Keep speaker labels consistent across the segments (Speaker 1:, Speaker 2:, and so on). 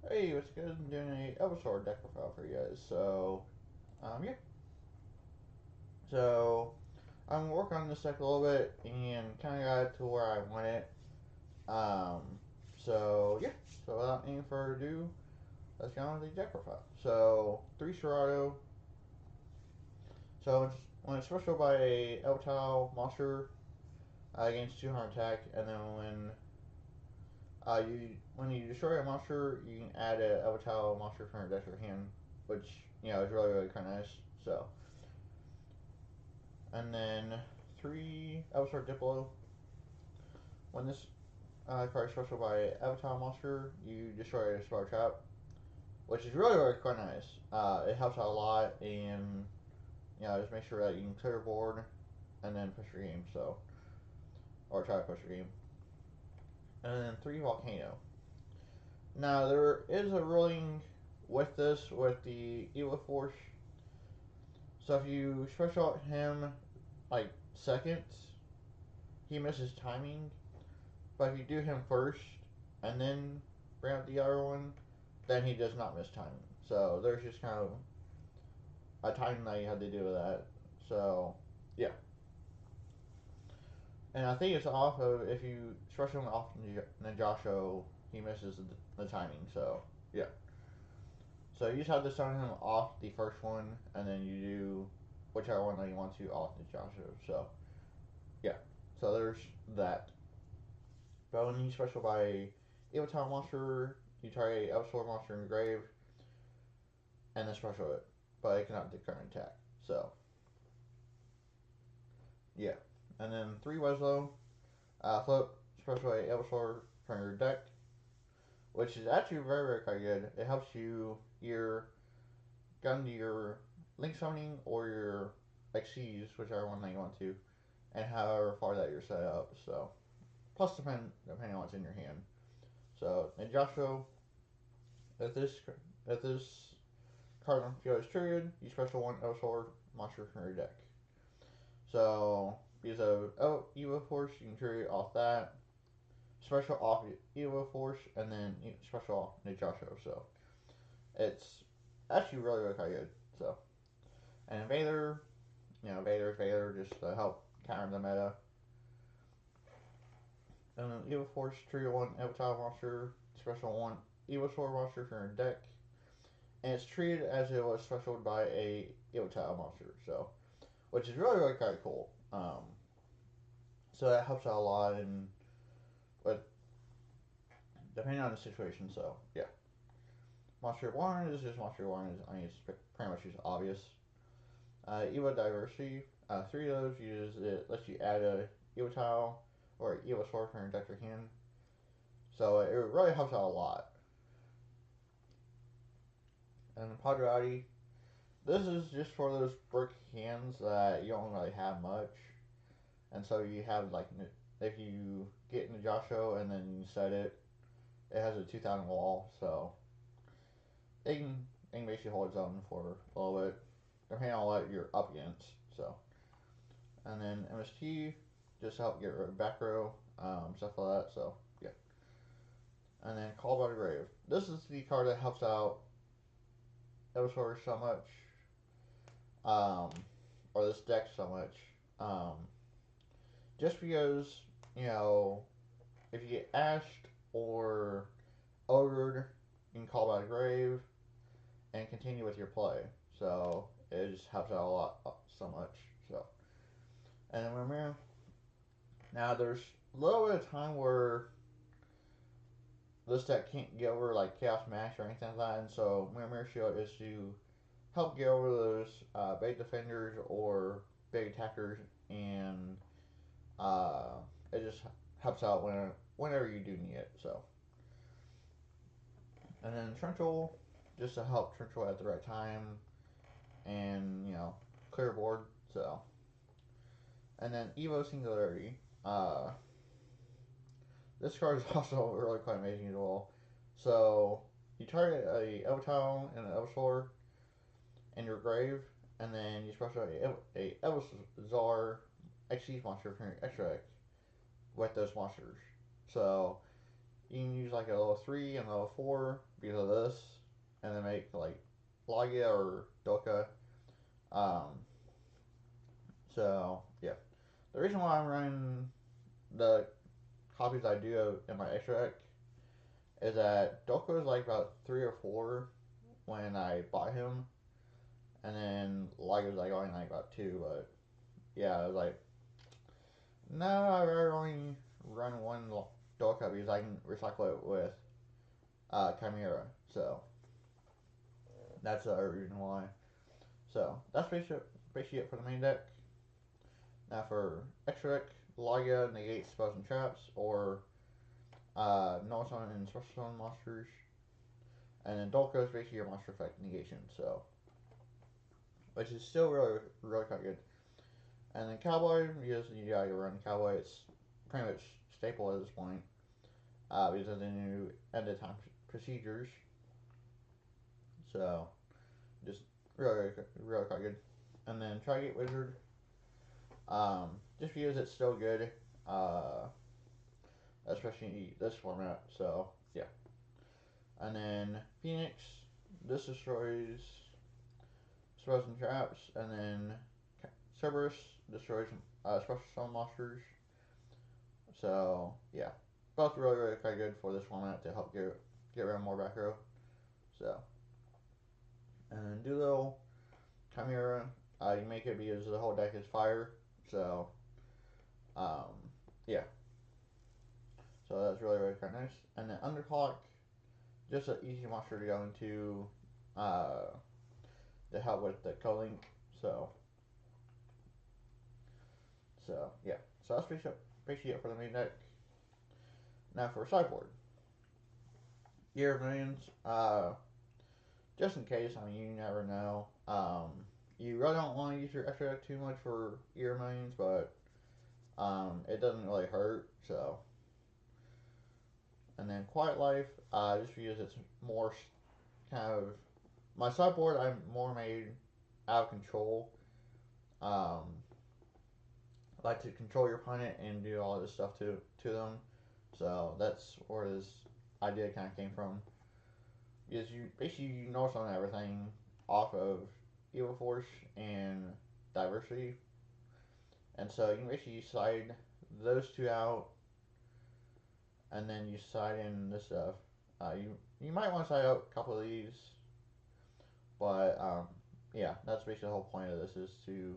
Speaker 1: Hey, what's good? I'm doing a Evosaur deck profile for you guys. Yeah. So, I'm working on this deck a little bit and kind of got it to where I want it. Um, yeah. So, without any further ado, let's get on with the deck profile. So, 3 Serato. When it's special by a Eltile monster, gains 200 attack, and then when you destroy a monster, you can add a Eltile monster from your deck to your hand, which is really kind of nice. So, and then 3 Avatar Diplo. When this card is special by Avatar Monster, you destroy a Star Trap, which is really quite nice. It helps out a lot, and just make sure that you can clear your board and then push your game. Or try to push your game. And then 3 Volcano. Now there is a ruling with this with the Evil Force. So if you special out him like second, he misses timing. But if you do him first and then bring out the other one, then he does not miss timing. So there's just kind of a timing that you have to do with that. So yeah, and I think it's off of if you special him off Ninjasho, he misses the timing. So yeah, so you just have to start him off the first one, and then you do whichever one that you want to off Ninjasho. So yeah, so there's that. But when you special by Evil Town Monster, you target a Sword Monster in the grave, and then special it. But it cannot declare an attack. So, yeah. And then 3 Weslow, flip, special a Sword from your deck, which is actually very quite good. It helps you either gun to your Link Summoning or your Xyz, whichever one that you want to, and however far that you're set up. So, plus depending on what's in your hand. So, in Joshua, if this if this card on field is triggered, you special one Sword monster from your deck. So because of Evo Force, you can trigger off that. Special off Evo Force, and then special off Ninjasho. So it's actually really quite good. So and Vader, Vader just to help counter the meta. And then Evo Force, trigger one Evo monster, special one Evo Sword monster from your deck, and it's treated as it was special by a Evo monster. So which is really kind of cool. So that helps out a lot, and but depending on the situation. So yeah, Monster Warren is just Monster Warren. It's pretty much just obvious. Evo Diversity. 3 of those it lets you add a Evo tile or Evo sword from your deck or hand. So it really helps out a lot. And Padrati, this is just for those brick hands that you don't really have much, and so you have like if you get into Joshua and then you set it, it has a 2,000 wall, so it can basically hold its own for a little bit, depending on what you're up against. So, and then MST just to help get rid of back row, stuff like that. So yeah, and then Call by the Grave. This is the card that helps out Evosaur so much, um, or this deck so much, just because if you get ashed or ogred, you can Call by the Grave and continue with your play. So it just helps out a lot so much. So and then remember, now there's a little bit of time where this deck can't get over like Chaos Max or anything like that, and so Mirror Shield is to help get over those big defenders or big attackers, and uh, it just helps out whenever you do need it. So and then Trunchel just to help Trunchel at the right time, and clear board. So and then Evo Singularity. This card is also really quite amazing as well. So you target a Evotown and an Evosaur in your grave, and then you special a Evozar Xyz monster from your extra deck with those monsters. So You can use like a level 3 and level 4 because of this, and then make like Lagia or Doka. Um, so yeah, the reason why I'm running the copies I do in my extra deck is that Doka is like about 3 or 4 when I buy him, and then Lagia was like only like about 2. But yeah, I was like, no, I'd rather only run one Doka because I can recycle it with Chimera. So that's the reason why. So that's basically it for the main deck. Now for extra deck, Lagia negates spells and traps, or no summon and special summon monsters. And then Dolka is basically your monster effect negation, so which is still really quite good. And then Cowboy, because you run Cowboy, it's pretty much staple at this point. Because of the new end of time procedures. So just really quite good. And then Trigate Wizard, just because it's still good, especially this format. So yeah. And then Phoenix, this destroys spells and traps, and then Cerberus destroys special summon monsters. So yeah, both really quite good for this format to help get around more back row. So and then Doolittle, Chimera, you make it because the whole deck is fire. So um, yeah, so that's really quite nice. And then Underclock, just an easy monster to go into to help with the co-link. So yeah, so that's basically it for the main deck. Now for sideboard, Year of Millions. Just in case, I mean, you never know. You really don't want to use your extra deck too much for Year of Millions, but it doesn't really hurt. So, and then Quiet Life, just because it's more kind of my sideboard. I'm more made out of control. Um, I like to control your opponent and do all this stuff to them. So that's where this idea kind of came from. Because you know on everything off of Evil Force and Diversity, and so you can basically side those two out, and then you side in this stuff. You might want to side out a couple of these, but yeah, that's basically the whole point of this is to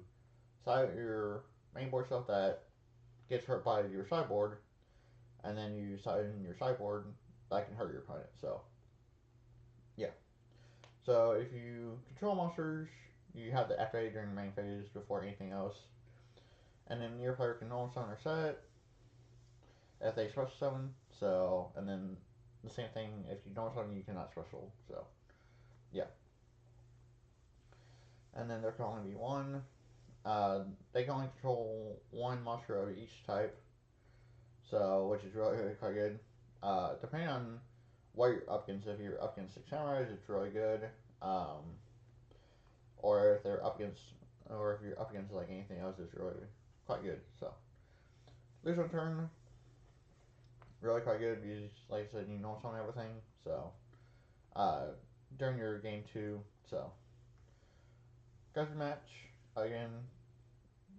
Speaker 1: side out your main board stuff that gets hurt by your sideboard, and then you side in your sideboard that can hurt your opponent. So yeah. So if you control monsters, you have to activate during the main phase before anything else. And then your player can normal summon or set if they special summon. So, and then the same thing if you normal summon, you cannot special. So, yeah. And then there can only be one. They can only control one monster of each type. So, which is really quite good. Depending on what you're up against, if you're up against 6 samurais, it's really good. Or if they're up against, or if you're up against like anything else, it's really quite good. So, lose on turn, really quite good because, like I said, you know some everything. So, uh, during your game 2, so country match again,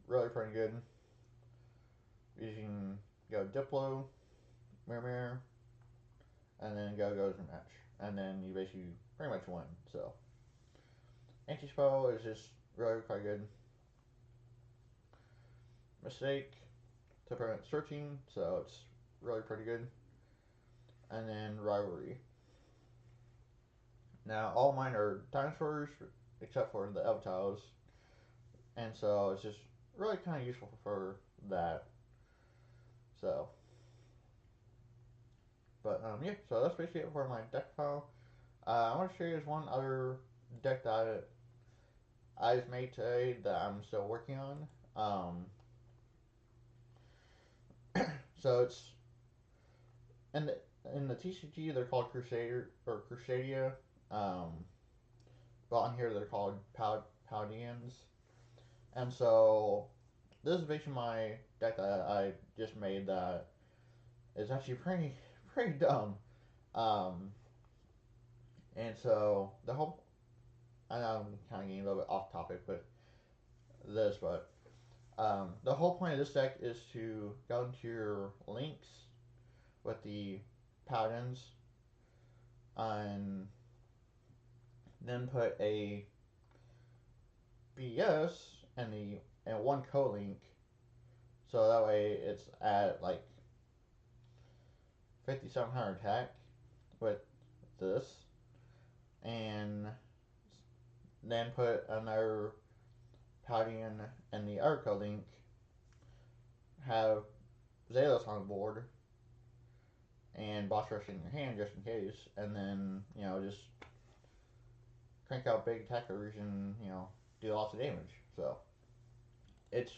Speaker 1: really pretty good. You can go Diplo, Mirror, and then go to match, and then you basically pretty much win. So, anti spell is just really quite good. Mistake to prevent searching, so it's really pretty good. And then Rivalry. Now, all mine are dinosaurs, except for the Eltiles, and so it's just really kind of useful for that. So, but yeah, so that's basically it for my deck file. I want to show you one other deck that I've made today that I'm still working on. So it's in the TCG they're called Crusader or Crusadia. But on here they're called Paldeans. And so this is basically my deck that I just made that is actually pretty dumb. Um, and so the whole, I know I'm kind of getting a little bit off topic with this, but the whole point of this deck is to go into your links with the paladins and then put a BS and one co-link, so that way it's at like 5700 attack with this, and then put another paladin and the other co-link, have Zalos on the board and boss rush in your hand just in case, and then just crank out big attackers and do lots of damage. So it's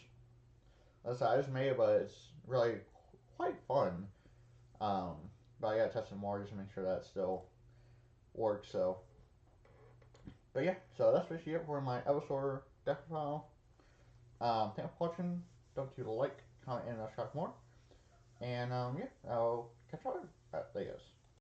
Speaker 1: I just made it, but it's really quite fun. But I gotta test some more just to make sure that still works. So, but yeah, so that's basically it for my Evosaur deck profile. Thanks for watching. Don't forget to like, comment, and subscribe for more. And yeah, I'll catch you later. There you go.